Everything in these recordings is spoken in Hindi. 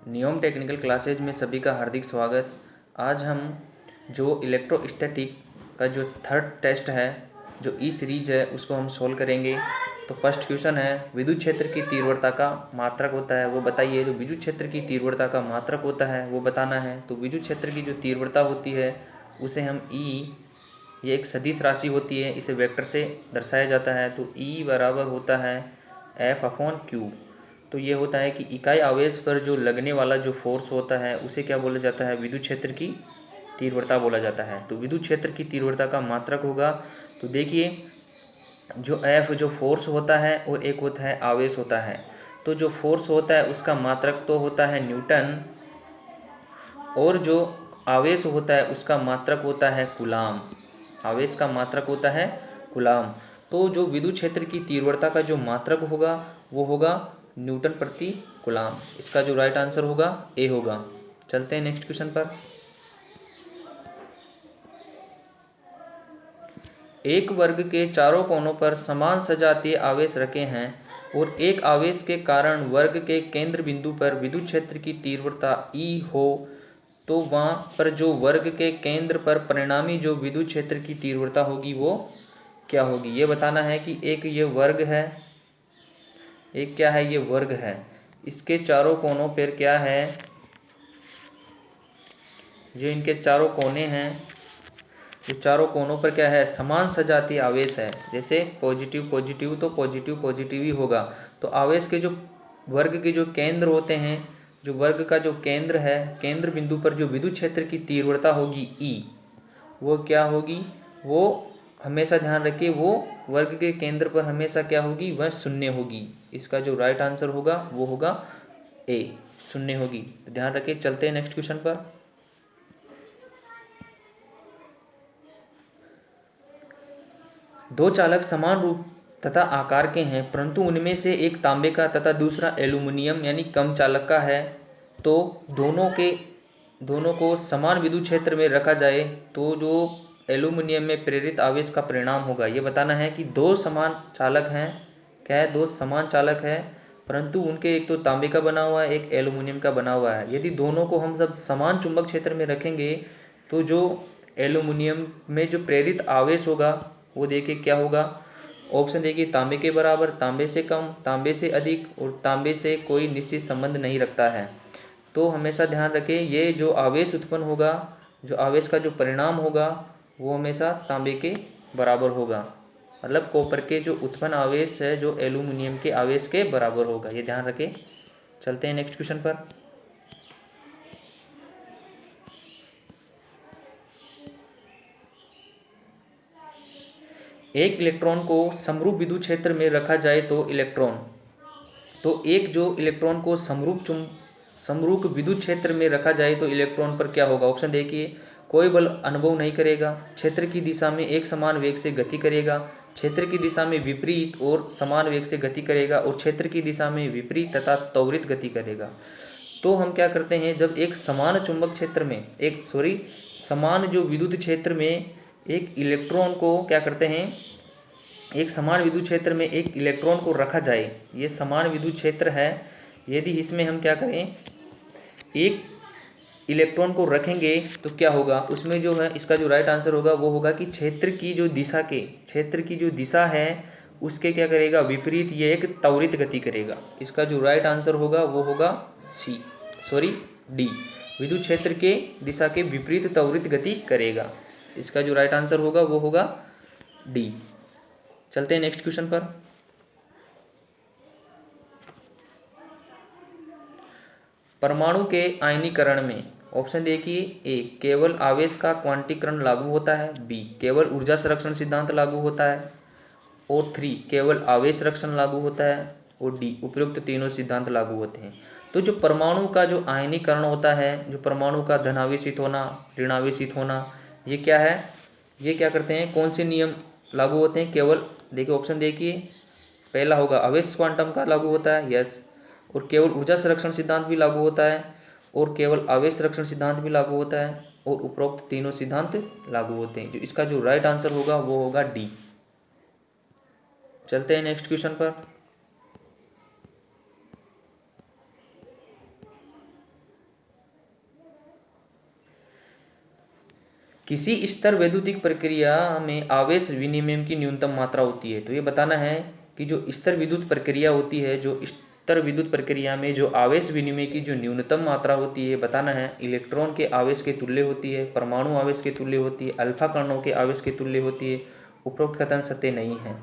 नियम टेक्निकल क्लासेज में सभी का हार्दिक स्वागत। आज हम जो इलेक्ट्रोस्टैटिक का जो थर्ड टेस्ट है, जो ई सीरीज है, उसको हम सोल्व करेंगे। तो फर्स्ट क्वेश्चन है, विद्युत क्षेत्र की तीव्रता का मात्रक होता है वो बताइए। तो विद्युत क्षेत्र की तीव्रता का मात्रक होता है वो बताना है। तो विद्युत क्षेत्र की जो तीव्रता होती है उसे हम ई, ये एक सदिश राशि होती है, इसे वेक्टर से दर्शाया जाता है। तो ई बराबर होता है F/Q। तो ये होता है कि इकाई आवेश पर जो लगने वाला जो फोर्स होता है उसे क्या बोला जाता है, विद्युत क्षेत्र की तीव्रता बोला जाता है। तो विद्युत क्षेत्र की तीव्रता का मात्रक होगा। तो देखिए, जो F जो फोर्स होता है और एक होता है आवेश होता है। तो जो फोर्स होता है उसका मात्रक तो होता है न्यूटन, और जो आवेश होता है उसका मात्रक होता है कूलाम। आवेश का मात्रक होता है कूलाम। तो जो विद्युत क्षेत्र की तीव्रता का जो मात्रक होगा वो होगा न्यूटन प्रति कूलाम। इसका जो राइट आंसर होगा ए होगा। चलते हैं नेक्स्ट क्वेश्चन पर। एक वर्ग के चारों कोनों पर समान सजातीय आवेश रखे हैं और एक आवेश के कारण वर्ग के केंद्र बिंदु पर विद्युत क्षेत्र की तीव्रता E हो, तो वहाँ पर जो वर्ग के केंद्र पर परिणामी जो विद्युत क्षेत्र की तीव्रता होगी वो क्या होगी, ये बताना है। कि एक ये वर्ग है, एक क्या है, ये वर्ग है, इसके चारों कोनों पर क्या है, जो इनके चारों कोने हैं, तो चारों कोनों पर क्या है, समान सजातीय आवेश है। जैसे पॉजिटिव पॉजिटिव तो पॉजिटिव पॉजिटिव ही होगा। तो आवेश के जो वर्ग के जो केंद्र होते हैं, जो वर्ग का जो केंद्र है, केंद्र बिंदु पर जो विद्युत क्षेत्र की तीव्रता होगी E, वो क्या होगी, वो हमेशा ध्यान रखिए, वो वर्ग के केंद्र पर हमेशा क्या होगी, वह शून्य होगी। इसका जो राइट आंसर होगा वो होगा ए, शून्य होगी। ध्यान रखिए। चलते हैं नेक्स्ट क्वेश्चन पर। दो चालक समान रूप तथा आकार के हैं, परंतु उनमें से एक तांबे का तथा दूसरा एल्यूमिनियम यानी कम चालक का है। तो दोनों को समान विद्युत क्षेत्र में रखा जाए तो जो एल्यूमिनियम में प्रेरित आवेश का परिणाम होगा, ये बताना है। कि दो समान चालक हैं, क्या है, दो समान चालक है, परंतु उनके एक तो तांबे का बना हुआ है, एक एल्यूमिनियम का बना हुआ है। यदि दोनों को हम सब समान चुंबक क्षेत्र में रखेंगे तो जो एल्यूमिनियम में जो प्रेरित आवेश होगा वो देखिए क्या होगा। ऑप्शन देखिए, तांबे के बराबर, तांबे से कम, तांबे से अधिक और तांबे से कोई निश्चित संबंध नहीं रखता है। तो हमेशा ध्यान रखें, ये जो आवेश उत्पन्न होगा, जो आवेश का जो परिणाम होगा वो हमेशा तांबे के बराबर होगा। मतलब कॉपर के जो उत्पन्न आवेश है जो एल्यूमिनियम के आवेश के बराबर होगा, ये ध्यान रखें। चलते हैं नेक्स्ट क्वेश्चन पर। एक इलेक्ट्रॉन को समरूप विद्युत क्षेत्र में रखा जाए तो एक जो इलेक्ट्रॉन को समरूप विद्युत क्षेत्र में रखा जाए तो इलेक्ट्रॉन पर क्या होगा। ऑप्शन देखिए, कोई बल अनुभव नहीं करेगा, क्षेत्र की दिशा में एक समान वेग से गति करेगा, क्षेत्र की दिशा में विपरीत और समान वेग से गति करेगा, और क्षेत्र की दिशा में विपरीत तथा त्वरित गति करेगा। तो हम क्या करते हैं, जब एक समान चुंबक क्षेत्र में समान जो विद्युत क्षेत्र में एक इलेक्ट्रॉन को क्या करते हैं, एक समान विद्युत क्षेत्र में एक इलेक्ट्रॉन को रखा जाए, ये समान विद्युत क्षेत्र है, यदि इसमें हम क्या करें, एक इलेक्ट्रॉन को रखेंगे तो क्या होगा, उसमें जो है, इसका जो राइट आंसर होगा वो होगा कि क्षेत्र की जो दिशा है उसके क्या करेगा, विपरीत ये एक त्वरित गति करेगा। इसका जो राइट आंसर होगा वो होगा डी, विद्युत क्षेत्र के दिशा के विपरीत त्वरित गति करेगा। इसका जो राइट आंसर होगा वो होगा डी। चलते हैं नेक्स्ट क्वेश्चन पर। परमाणु के आयनीकरण में ऑप्शन देखिए, ए केवल आवेश का क्वांटीकरण लागू होता है, बी केवल ऊर्जा संरक्षण सिद्धांत लागू होता है, और 3 केवल आवेश संरक्षण लागू होता है, और डी उपयुक्त तीनों सिद्धांत लागू होते हैं। तो जो परमाणु का जो आयनीकरण होता है, जो परमाणु का धनावेशित होना, ऋणावेशित होना, ये क्या है, ये क्या करते हैं, कौन से नियम लागू होते हैं, केवल देखिए ऑप्शन देखिए, पहला होगा आवेश क्वांटम का लागू होता है, यस, और केवल ऊर्जा संरक्षण सिद्धांत भी लागू होता है, और केवल आवेश संरक्षण सिद्धांत भी लागू होता है, और उपरोक्त तीनों सिद्धांत लागू होते हैं। जो इसका जो राइट आंसर होगा वो होगा डी। चलते हैं नेक्स्ट क्वेश्चन पर। किसी स्तर वैद्युतिक प्रक्रिया में आवेश विनिमय की न्यूनतम मात्रा होती है। तो ये बताना है कि जो स्तर विद्युत प्रक्रिया होती है, जो स्तर विद्युत प्रक्रिया में जो आवेश विनिमय की जो न्यूनतम मात्रा होती है, बताना है इलेक्ट्रॉन के आवेश के तुल्य होती है, परमाणु आवेश के तुल्य होती है, अल्फा कणों के आवेश के तुल्य होती है। उपरोक्त कथन सत्य नहीं है।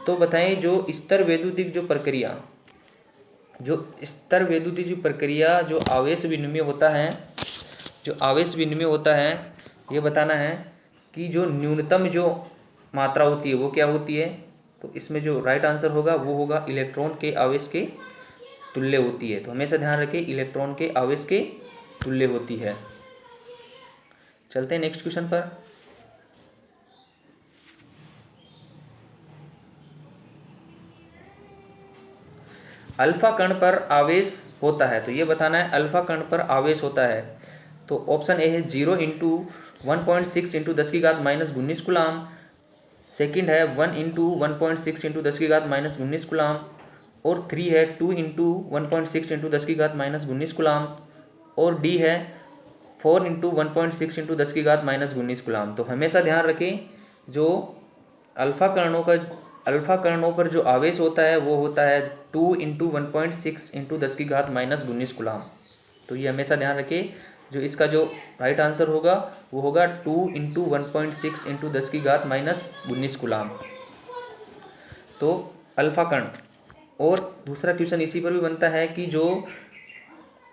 तो बताएं जो स्तर वैद्युतिक जो प्रक्रिया, जो स्तर वैद्युतिक जो प्रक्रिया जो आवेश विनिमय होता है, जो आवेश विनिमय होता है, ये बताना है कि जो न्यूनतम जो मात्रा होती है वो क्या होती है। तो इसमें जो राइट आंसर होगा वो होगा इलेक्ट्रॉन के आवेश के तुल्य होती है। तो हमेशा ध्यान रखें इलेक्ट्रॉन के आवेश के तुल्य होती है। चलते हैं नेक्स्ट क्वेश्चन पर। अल्फा कण पर आवेश होता है। तो ये बताना है अल्फा कण पर आवेश होता है। तो ऑप्शन ए है 0 इंटू 1.6 इंटू 10⁻⁻19 कूलाम। सेकेंड है 1 इंटू 1.6 इंटू 10⁻⁻19 कूलाम। और 3 है 2 इंटू 1.6 इंटू 10⁻⁻19 कूलाम। और डी है 4 इंटू 1.6 इंटू 10⁻⁻19 कूलाम। तो हमेशा ध्यान रखें जो अल्फा कणों पर जो आवेश होता है वो होता है 2 इंटू 1.6 इंटू 10⁻⁻19 कूलाम। तो ये हमेशा ध्यान रखें। जो इसका जो राइट आंसर होगा वो होगा 2 इंटू 1.6 इंटू 10⁻⁻19 कूलाम। तो अल्फा कण। और दूसरा क्वेश्चन इसी पर भी बनता है कि जो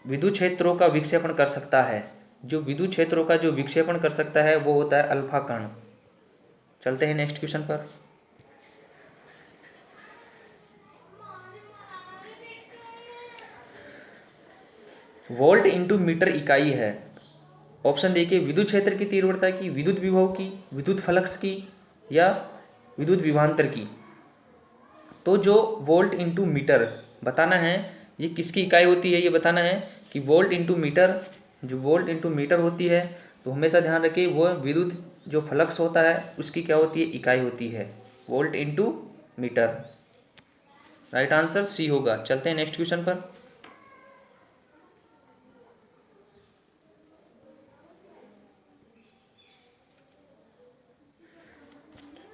विद्युत क्षेत्रों का विक्षेपण कर सकता है, जो विद्युत क्षेत्रों का जो विक्षेपण कर सकता है वो होता है अल्फा कण। चलते हैं नेक्स्ट क्वेश्चन पर। वोल्ट इंटू मीटर इकाई है। ऑप्शन देखिए विद्युत क्षेत्र की तीव्रता की, विद्युत विभव की, विद्युत फ्लक्स की या विद्युत विभवांतर की। तो जो वोल्ट इंटू मीटर बताना है ये किसकी इकाई होती है, ये बताना है कि वोल्ट इंटू मीटर, जो वोल्ट इंटू मीटर होती है तो हमेशा ध्यान रखिए वो विद्युत जो फ्लक्स होता है उसकी क्या होती है, इकाई होती है volt into metre. Right answer C होगा। चलते हैं नेक्स्ट क्वेश्चन पर।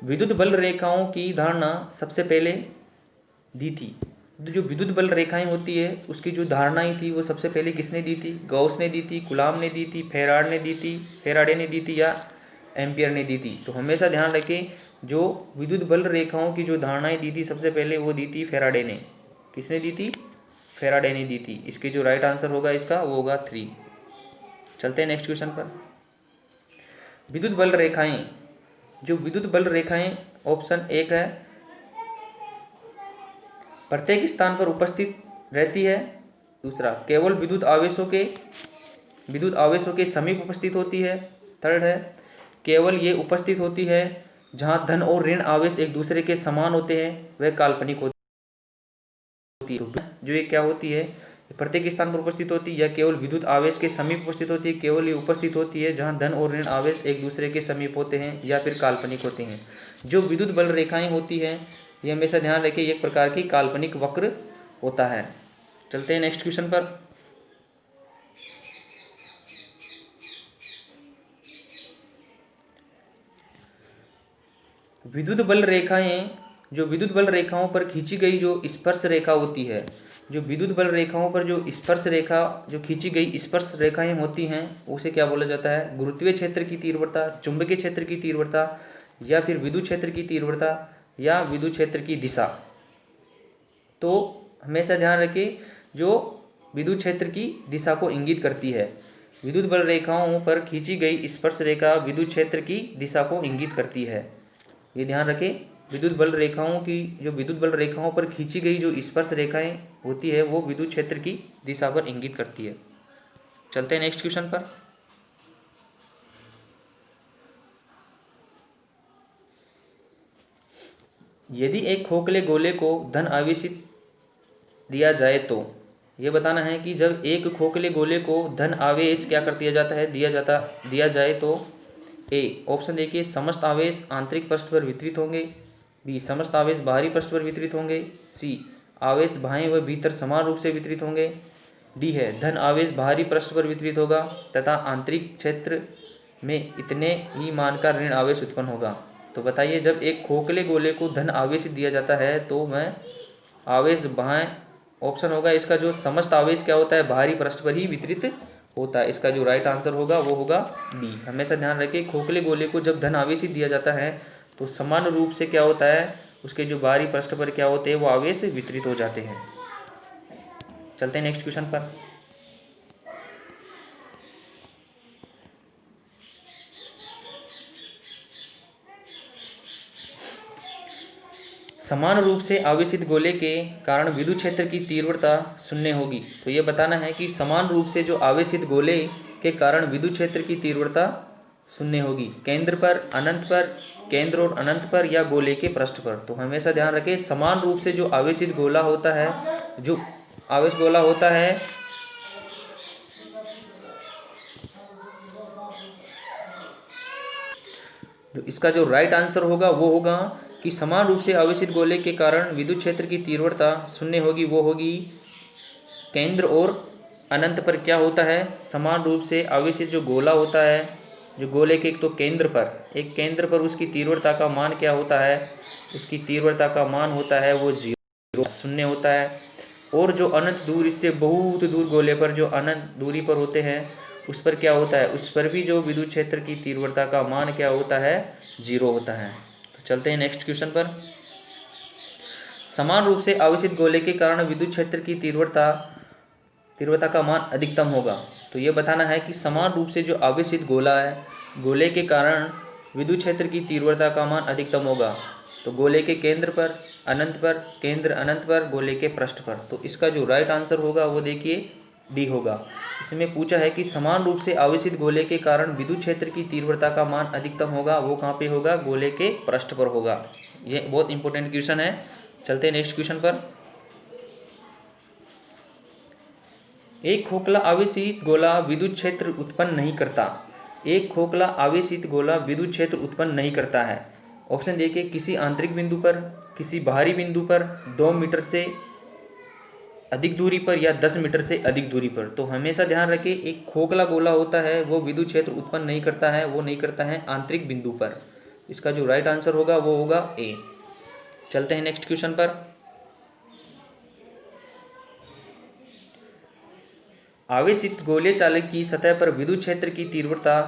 विद्युत बल रेखाओं की धारणा सबसे पहले दी थी। तो जो विद्युत बल रेखाएं होती है उसकी जो धारणाएं थी वो सबसे पहले किसने दी थी, गॉस ने दी थी, कूलाम ने दी थी, फेराडे ने दी थी या एम्पियर ने दी थी। तो हमेशा ध्यान रखें जो विद्युत बल रेखाओं की जो धारणाएं दी थी सबसे पहले वो दी थी फेराडे ने। किसने दी थी, फेराडे ने दी थी। इसके जो राइट आंसर होगा इसका वो होगा 3। चलते हैं नेक्स्ट क्वेश्चन पर। विद्युत बल रेखाएं, जो विद्युत बल रेखाएं ऑप्शन 1 है प्रत्येक स्थान पर उपस्थित रहती है। दूसरा केवल विद्युत आवेशों के समीप उपस्थित होती है। थर्ड है केवल ये उपस्थित होती है जहां धन और ऋण आवेश एक दूसरे के समान होते हैं, वह काल्पनिक होती है। जो ये क्या होती है, प्रत्येक स्थान पर उपस्थित होती है या केवल विद्युत आवेश के समीप उपस्थित होती है, केवल ये उपस्थित होती है जहां धन और ऋण आवेश एक दूसरे के समीप होते हैं या फिर काल्पनिक होते हैं। जो विद्युत बल रेखाएं होती हैं ये हमेशा ध्यान रखिए एक प्रकार की काल्पनिक वक्र होता है। चलते हैं नेक्स्ट क्वेश्चन पर। विद्युत बल रेखाएं, जो विद्युत बल रेखाओं पर खींची गई जो स्पर्श रेखा होती है, जो विद्युत बल रेखाओं पर जो स्पर्श रेखा जो खींची गई स्पर्श रेखाएं होती हैं उसे क्या बोला जाता है, गुरुत्वीय क्षेत्र की तीव्रता, चुंबकीय क्षेत्र की तीव्रता या फिर विद्युत क्षेत्र की तीव्रता या विद्युत क्षेत्र की दिशा। तो हमेशा ध्यान रखिए जो विद्युत क्षेत्र की दिशा को इंगित करती है। विद्युत बल रेखाओं पर खींची गई स्पर्श रेखा विद्युत क्षेत्र की दिशा को इंगित करती है। ये ध्यान रखें विद्युत बल रेखाओं की, जो विद्युत बल रेखाओं पर खींची गई जो स्पर्श रेखाएं होती है वो विद्युत क्षेत्र की दिशा पर इंगित करती है। चलते हैं नेक्स्ट क्वेश्चन पर। यदि एक खोखले गोले को धन आवेशित दिया जाए तो ये बताना है कि जब एक खोखले गोले को धन आवेश क्या कर दिया जाता है, दिया जाए तो ए ऑप्शन देखिए समस्त आवेश आंतरिक पृष्ठ पर वितरित होंगे, बी समस्त आवेश बाहरी पृष्ठ पर वितरित होंगे, सी आवेश बाएं व भीतर समान रूप से वितरित होंगे, डी है धन आवेश बाहरी पृष्ठ पर वितरित होगा तथा आंतरिक क्षेत्र में इतने ही मान का ऋण आवेश उत्पन्न होगा। तो बताइए, जब एक खोखले गोले को धन आवेश दिया जाता है तो मैं आवेश बाएं ऑप्शन होगा इसका जो समस्त आवेश क्या होता है, बाहरी पृष्ठ पर ही वितरित होता है। इसका जो राइट आंसर होगा वो होगा डी। हमेशा ध्यान रखें, खोखले गोले को जब धन आवेश दिया जाता है तो समान रूप से क्या होता है, उसके जो बाहरी पृष्ठ पर क्या होते हैं वो आवेश वितरित हो जाते हैं। चलते हैं नेक्स्ट क्वेश्चन पर। समान रूप से आवेशित गोले के कारण विद्युत क्षेत्र की तीव्रता शून्य होगी। तो ये बताना है कि समान रूप से जो आवेशित गोले के कारण विद्युत क्षेत्र की तीव्रता शून्य होगी, केंद्र पर, अनंत पर, केंद्र और अनंत पर या गोले के पृष्ठ पर। तो हमेशा ध्यान रखें, समान रूप से जो आवेशित गोला होता है, जो आवेश गोला होता है, तो इसका जो राइट आंसर होगा वो होगा कि समान रूप से आवेशित गोले के कारण विद्युत क्षेत्र की तीव्रता शून्य होगी, वो होगी केंद्र और अनंत पर। क्या होता है, समान रूप से आवेशित जो गोला होता है, जो गोले के एक तो केंद्र पर उसकी तीव्रता का मान क्या होता है, उसकी तीव्रता का मान होता है वो 0 शून्य होता है। और जो अनंत दूर, इससे बहुत दूर गोले पर जो अनंत दूरी पर होते हैं उस पर क्या होता है, उस पर भी जो विद्युत क्षेत्र की तीव्रता का मान क्या होता है, 0 होता है। तो चलते हैं नेक्स्ट क्वेश्चन पर। समान रूप से आवेशित गोले के कारण विद्युत क्षेत्र की तीव्रता का मान अधिकतम होगा। तो ये बताना है कि समान रूप से जो आवेशित गोला है, गोले के कारण विद्युत क्षेत्र की तीव्रता का मान अधिकतम होगा। तो गोले के केंद्र पर, अनंत पर, केंद्र अनंत पर, गोले के पृष्ठ पर। तो इसका जो राइट आंसर होगा वो देखिए डी होगा। इसमें पूछा है कि समान रूप से आवेशित गोले के कारण विद्युत क्षेत्र की तीव्रता का मान अधिकतम होगा, वो कहाँ पे होगा, गोले के पृष्ठ पर होगा। ये बहुत इंपॉर्टेंट क्वेश्चन है। चलते हैं नेक्स्ट क्वेश्चन पर। एक खोखला आवेशित गोला विद्युत क्षेत्र उत्पन्न नहीं करता। एक खोखला आवेशित गोला विद्युत क्षेत्र उत्पन्न नहीं करता है। ऑप्शन देखिए, किसी आंतरिक बिंदु पर, किसी बाहरी बिंदु पर, 2 मीटर से अधिक दूरी पर या 10 मीटर से अधिक दूरी पर। तो हमेशा ध्यान रखें, एक खोखला गोला होता है वो विद्युत क्षेत्र उत्पन्न नहीं करता है, वो नहीं करता है आंतरिक बिंदु पर। इसका जो राइट आंसर होगा वो होगा ए। चलते हैं नेक्स्ट क्वेश्चन पर। आवेशित गोले चालक की सतह पर विद्युत क्षेत्र की तीव्रता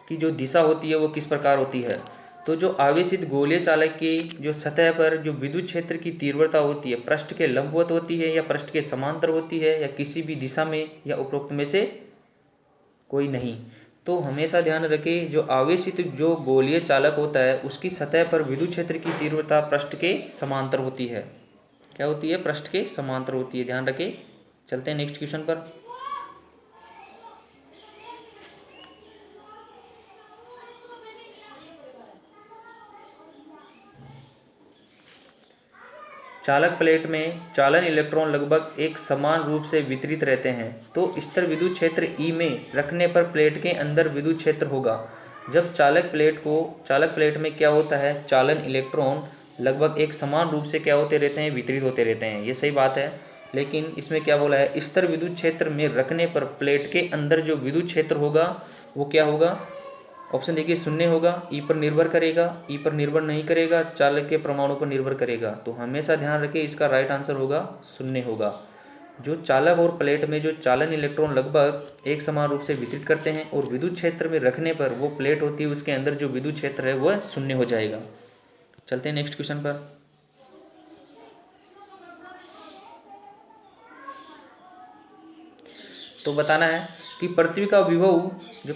की जो दिशा होती है वो किस प्रकार होती है। तो जो आवेशित गोले चालक की जो सतह पर जो विद्युत क्षेत्र की तीव्रता होती है, पृष्ठ के लंबवत होती है या पृष्ठ के समांतर होती है या किसी भी दिशा में या उपरोक्त में से कोई नहीं। तो हमेशा ध्यान रखें, जो आवेशित जो गोलीय चालक होता है उसकी सतह पर विद्युत क्षेत्र की तीव्रता पृष्ठ के समांतर होती है। क्या होती है, पृष्ठ के समांतर होती है, ध्यान रखें। चलते हैं नेक्स्ट क्वेश्चन पर। चालक प्लेट में चालन इलेक्ट्रॉन लगभग एक समान रूप से वितरित रहते हैं, तो स्थिर विद्युत क्षेत्र ई में रखने पर प्लेट के अंदर विद्युत क्षेत्र होगा। जब चालक प्लेट में क्या होता है, चालन इलेक्ट्रॉन लगभग एक समान रूप से क्या होते रहते हैं, वितरित होते रहते हैं। ये सही बात है, लेकिन इसमें क्या बोला है, स्थिर विद्युत क्षेत्र में रखने पर प्लेट के अंदर जो विद्युत क्षेत्र होगा वो क्या होगा। ऑप्शन देखिए, शून्य होगा, ई पर निर्भर करेगा, ई पर निर्भर नहीं करेगा, चालक के परमाणु पर निर्भर करेगा। तो हमेशा ध्यान रखें, इसका राइट आंसर होगा शून्य होगा। जो चालक और प्लेट में जो चालन इलेक्ट्रॉन लगभग एक समान रूप से वितरित करते हैं और विद्युत क्षेत्र में रखने पर वो प्लेट होती है उसके अंदर जो विद्युत क्षेत्र है वह शून्य हो जाएगा। चलते हैं नेक्स्ट क्वेश्चन पर। तो बताना है कि पृथ्वी का विभव, जो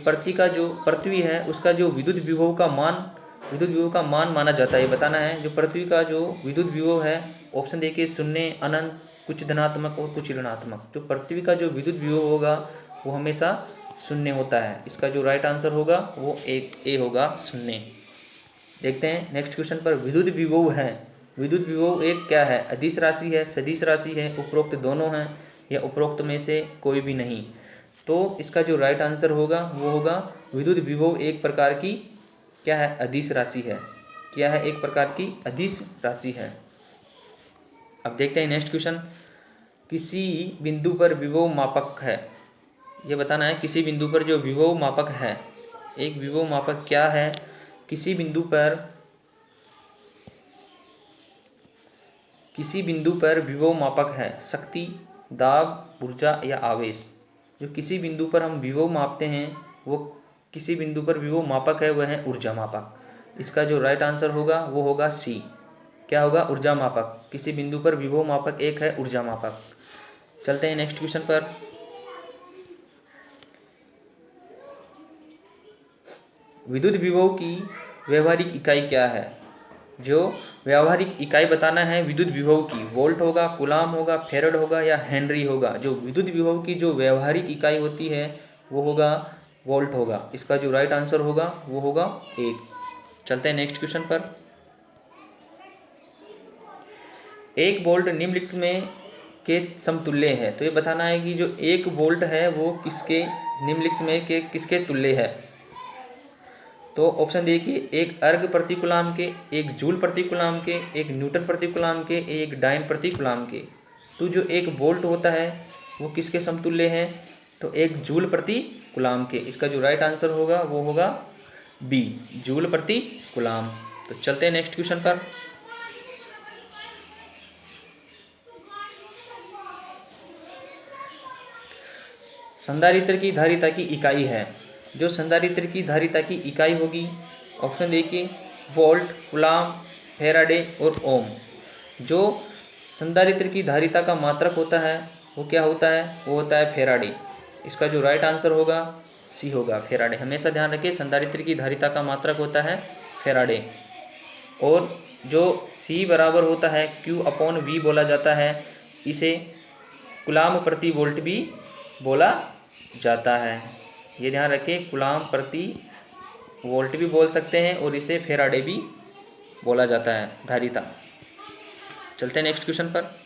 पृथ्वी है उसका जो विद्युत विभव का मान माना जाता है। बताना है जो पृथ्वी का जो विद्युत विभव है, ऑप्शन देखिए, शून्य, अनंत, कुछ धनात्मक और कुछ ऋणात्मक। जो पृथ्वी का जो विद्युत विभव होगा वो हमेशा शून्य होता है। इसका जो राइट आंसर होगा वो ए होगा, शून्य। देखते हैं नेक्स्ट क्वेश्चन पर। विद्युत विभव एक क्या है, अदिश राशि है, सदिश राशि है, उपरोक्त दोनों हैं या उपरोक्त में से कोई भी नहीं। तो इसका जो राइट आंसर होगा वो होगा विद्युत विभव एक प्रकार की क्या है, अदिश राशि है। क्या है, एक प्रकार की अदिश राशि है। अब देखते हैं नेक्स्ट क्वेश्चन। किसी बिंदु पर विभव मापक है, ये बताना है किसी बिंदु पर जो विभव मापक है एक विभव मापक क्या है? किसी बिंदु पर विभव मापक है शक्ति, दाब, ऊर्जा या आवेश। जो किसी बिंदु पर हम विभव मापते हैं वो किसी बिंदु पर विभव मापक है, वह है ऊर्जा मापक। इसका जो राइट आंसर होगा वो होगा सी। क्या होगा? ऊर्जा मापक। किसी बिंदु पर विभव मापक एक है ऊर्जा मापक। चलते हैं नेक्स्ट क्वेश्चन पर। विद्युत विभव की व्यवहारिक इकाई क्या है? जो व्यावहारिक इकाई बताना है विद्युत विभव की, वोल्ट होगा, कूलाम होगा, फेरड होगा या हेनरी होगा। जो विद्युत विभव की जो व्यावहारिक इकाई होती है वो होगा वोल्ट होगा। इसका जो राइट आंसर होगा वो होगा 1। चलते हैं नेक्स्ट क्वेश्चन पर। 1 वोल्ट निम्नलिखित में के समतुल्य है। तो ये बताना है कि जो 1 वोल्ट है वो किसके निम्नलिखित में के किसके तुल्य है। तो ऑप्शन देखिए, 1 अर्ग प्रति कूलाम के, 1 जूल प्रति कूलाम के, 1 न्यूटन प्रति कूलाम के, 1 डाइन प्रति कूलाम के। तो जो 1 वोल्ट होता है वो किसके समतुल्य है? तो 1 जूल प्रति कूलाम के। इसका जो राइट आंसर होगा वो होगा बी, जूल प्रति कूलाम। तो चलते हैं नेक्स्ट क्वेश्चन पर। संधारित्र की धारिता की इकाई है। जो संधारित्र की धारिता की इकाई होगी, ऑप्शन देखिए, वोल्ट, कूलाम, फैराडे और ओम। जो संधारित्र की धारिता का मात्रक होता है वो क्या होता है? वो होता है फैराडे। इसका जो राइट आंसर होगा सी होगा, फैराडे। हमेशा ध्यान रखिए, संधारित्र की धारिता का मात्रक होता है फैराडे। और जो सी बराबर होता है Q/V बोला जाता है, इसे कूलाम प्रति वोल्ट भी बोला जाता है। ये ध्यान रखिए, कूलाम प्रति वोल्ट भी बोल सकते हैं और इसे फैराडे भी बोला जाता है धारिता। चलते हैं नेक्स्ट क्वेश्चन पर।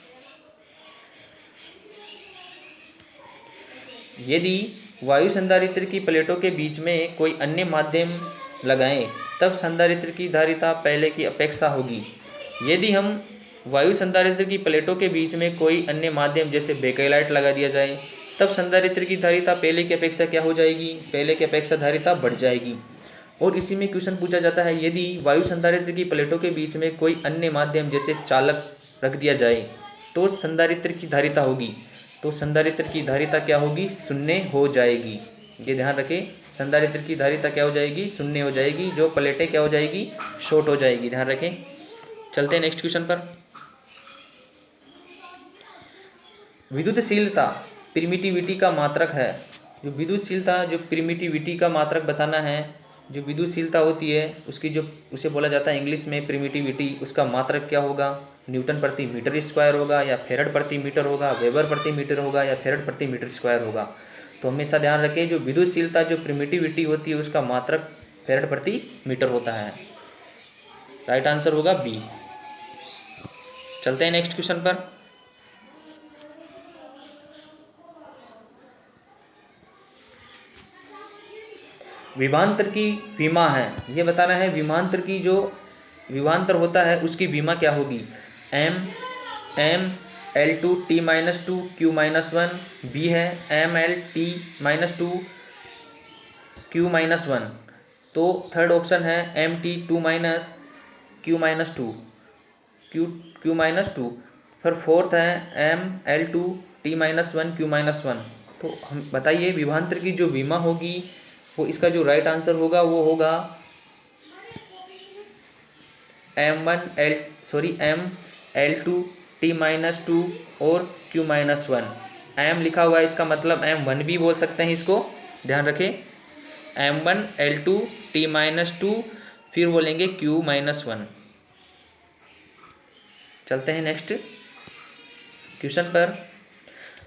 यदि वायु संधारित्र की प्लेटों के बीच में कोई अन्य माध्यम लगाएं तब संधारित्र की धारिता पहले की अपेक्षा होगी। यदि हम वायु संधारित्र की प्लेटों के बीच में कोई अन्य माध्यम जैसे बेकेलाइट लगा दिया जाए तब संधारित्र की धारिता पहले की अपेक्षा क्या हो जाएगी? पहले की अपेक्षा धारिता बढ़ जाएगी। और इसी में क्वेश्चन पूछा जाता है, यदि वायु संधारित्र की प्लेटों के बीच में कोई अन्य माध्यम जैसे चालक रख दिया जाए तो संधारित्र की धारिता होगी। तो संधारित्र की धारिता क्या होगी? शून्य हो जाएगी। ये ध्यान रखें, संधारित्र की धारिता क्या हो जाएगी? शून्य हो जाएगी। जो प्लेटें क्या हो जाएगी? शॉर्ट हो जाएगी। ध्यान रखें। चलते हैं नेक्स्ट क्वेश्चन पर। विद्युतशीलता प्रिमिटिविटी का मात्रक है। जो विद्युतशीलता जो प्रिमिटिविटी का मात्रक बताना है, जो विद्युतशीलता होती है उसकी जो उसे बोला जाता है इंग्लिश में प्रिमिटिविटी, उसका मात्रक क्या होगा? न्यूटन प्रति मीटर स्क्वायर होगा या फेरड प्रति मीटर होगा, वेबर प्रति मीटर होगा या फेरड प्रति मीटर स्क्वायर होगा। तो हमेशा ध्यान रखें, जो विद्युतशीलता जो प्रिमिटिविटी होती है उसका मात्रक फेरड प्रति मीटर होता है। राइट आंसर होगा बी। चलते हैं नेक्स्ट क्वेश्चन पर। विभवांतर की विमा है। ये बताना है विभवांतर की जो विभवांतर होता है उसकी विमा क्या होगी? M L2T-2 Q-1। बी है MLT-2 Q-1। तो थर्ड ऑप्शन है MT2 Q-2 Q-2। फिर फोर्थ है ML2T-1 Q-1। तो हम बताइए विभवांतर की जो विमा होगी वो इसका जो राइट आंसर होगा वो होगा ML2T-2 और Q-1। M लिखा हुआ है, इसका मतलब M1 भी बोल सकते हैं इसको। ध्यान रखें, M1 L2T-2 फिर बोलेंगे Q-1। चलते हैं नेक्स्ट क्वेश्चन पर।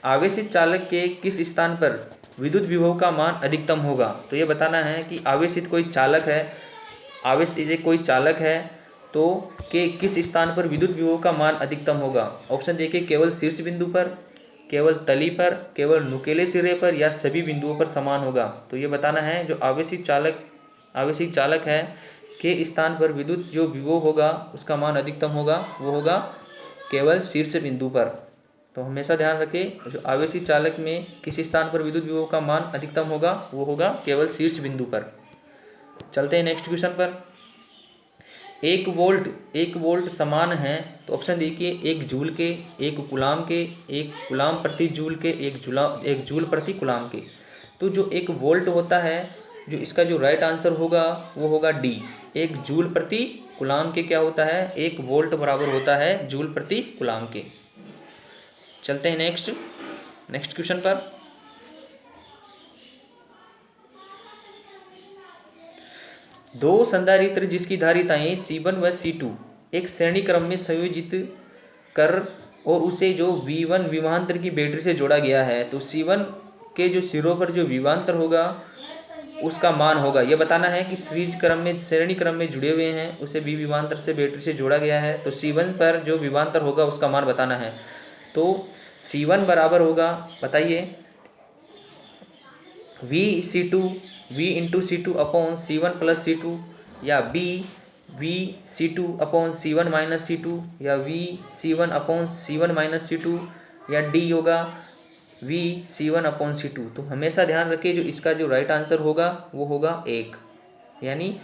आवेशित चालक के किस स्थान पर विद्युत विभव का मान अधिकतम होगा? तो ये बताना है कि आवेशित कोई चालक है, आवेशित कोई चालक है तो के किस स्थान पर विद्युत विभव का मान अधिकतम होगा। ऑप्शन देखिए, केवल शीर्ष बिंदु पर, केवल तली पर, केवल नुकीले सिरे पर या सभी बिंदुओं पर समान होगा। तो ये बताना है जो आवेशित चालक है के स्थान पर विद्युत जो विभव होगा उसका मान अधिकतम होगा, वो होगा केवल शीर्ष बिंदु पर। तो हमेशा ध्यान रखें, जो आवेशित चालक में किस स्थान पर विद्युत विभव का मान अधिकतम होगा वो होगा केवल शीर्ष बिंदु पर। चलते हैं नेक्स्ट क्वेश्चन पर। 1 वोल्ट समान है, तो ऑप्शन देखिए, 1 जूल के, 1 कूलाम के, 1 कूलाम प्रति जूल के, 1 जूल प्रति कूलाम के। तो जो 1 वोल्ट होता है, जो इसका जो राइट आंसर होगा वो होगा डी। 1 जूल प्रति कूलाम के क्या होता है, 1 वोल्ट बराबर होता है जूल प्रति कूलाम के। चलते हैं नेक्स्ट क्वेश्चन पर। दो संधारित्र जिसकी धारिताएं C1 व C2 एक श्रेणी क्रम में संयोजित कर और उसे जो V1 विभवांतर की बैटरी से जोड़ा गया है, तो C1 के जो सिरों पर जो विभवांतर होगा उसका मान होगा। यह बताना है कि श्रेणी क्रम में जुड़े हुए हैं, उसे V विभवांतर से बैटरी से जोड़ा गया है, तो C1 पर जो विभवांतर होगा उसका मान बताना है। तो C1 बराबर होगा, बताइए, V into C2 upon C1 plus C2, या V C2 upon C1 minus C2, या V C1 upon C1 minus C2, या D होगा V C1 अपॉन C2। तो हमेशा ध्यान रखिए, जो इसका जो राइट आंसर होगा वो होगा 1, यानी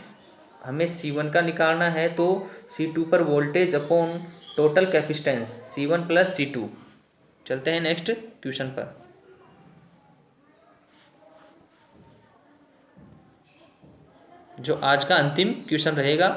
हमें C1 का निकालना है, तो C2 पर voltage upon total capacitance C1 plus C2। चलते हैं नेक्स्ट क्वेश्चन पर। जो आज का अंतिम क्वेश्चन रहेगा,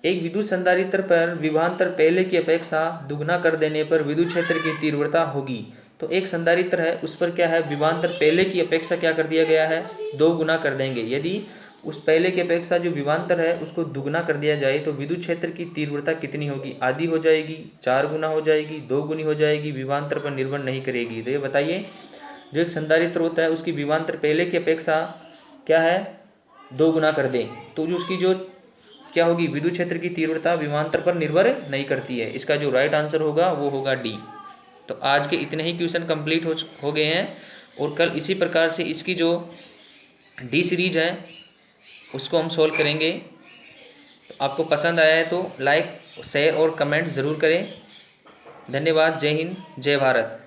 एक विद्युत संधारित्र पर विभवांतर पहले की अपेक्षा दुगना कर देने पर विद्युत क्षेत्र की तीव्रता होगी। तो एक संधारित्र है, उस पर क्या है, विभवांतर पहले की अपेक्षा क्या कर दिया गया है, 2 गुना कर देंगे। यदि उस पहले की अपेक्षा जो विभवांतर है उसको दुगना कर दिया जाए, तो विद्युत क्षेत्र की तीव्रता कितनी होगी, आधी हो जाएगी, 4 गुना हो जाएगी, 2 गुनी हो जाएगी, विभवांतर पर निर्भर नहीं करेगी। तो ये बताइए, जो एक संधारित्र होता है उसकी विभवांतर पहले की अपेक्षा क्या है, 2 गुना कर दें, तो जो उसकी जो क्या होगी, विद्युत क्षेत्र की तीव्रता विभवांतर पर निर्भर नहीं करती है। इसका जो राइट आंसर होगा वो होगा डी। तो आज के इतने ही क्वेश्चन कंप्लीट हो गए हैं, और कल इसी प्रकार से इसकी जो डी सीरीज है उसको हम सोल्व करेंगे। तो आपको पसंद आया है तो लाइक, शेयर और कमेंट ज़रूर करें। धन्यवाद। जय हिंद, जय भारत।